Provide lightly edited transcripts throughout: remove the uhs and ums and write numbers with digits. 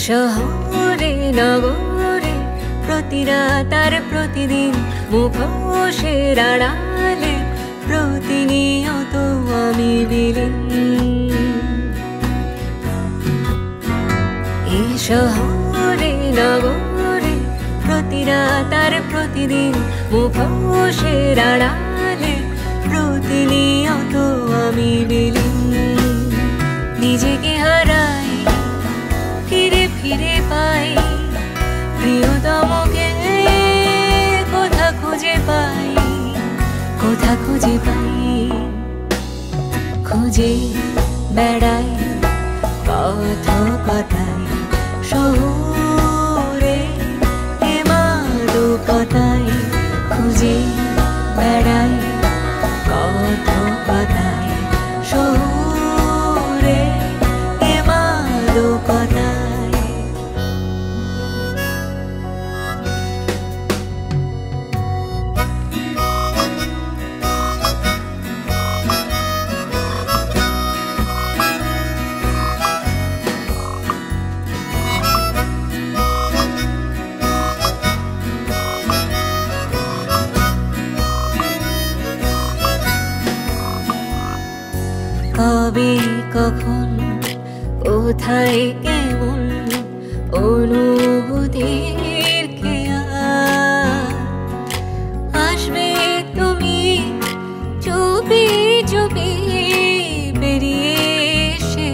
শহরে নগরে প্রতি রাত আর প্রতিদিন মুখোশের আড়ালে প্রতিনিয়ত আমি বিলীন। এই শহরে নগরে প্রতি রাত আর প্রতিদিন মুখোশের আড়ালে প্রতিনিয়ত আমি বিলীন। নিজেকে হারাই ফিরে ফিরে পাই প্রিয়তমকে, কোথা খুঁজে পাই, কোথা খুঁজে পাই। খুঁজে বেড়াই পথ কথায় শহুরে মাদকতায়। খুঁজে বেড়াই পথ কথায় শহুরে মাদকতায়। কবে কখন কোথায় কেমন অনুভূতির খেয়া আসবে তুমি চুপি চুপি বেরিয়ে এসে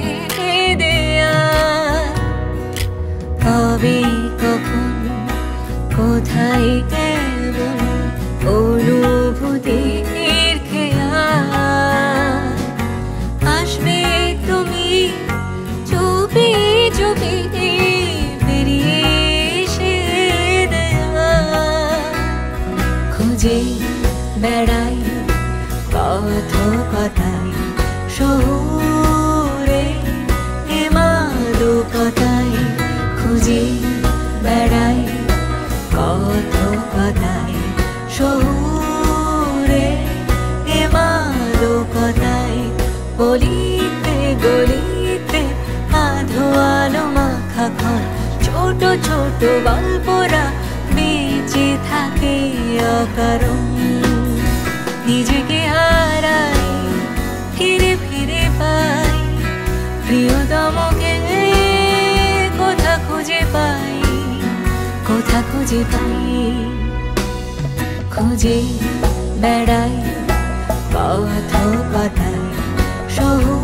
দেয়া। কবে কখন কোথায় কেমন অনুভূতির খেয়া আসবে তুমি চুপি চুপি বেরিয়ে এসে দেয়া। খুঁজে বেড়াই পথ কথায় শহুরে মাদকতায়। খুঁজে বেড়াই পথ কথায় শহুরে মাদকতায়। গলিতে গলিতে আধো আলো মাখা ঘর, ছোট ছোট গল্পরা বেঁচে থাকে অকারণ। নিজেকে হারাই ফিরে ফিরে পাই প্রিয়তমকে, কোথা খুঁজে পাই, কোথা খুঁজে পাই। খুঁজে বেড়াই পথ কথায় শহুরে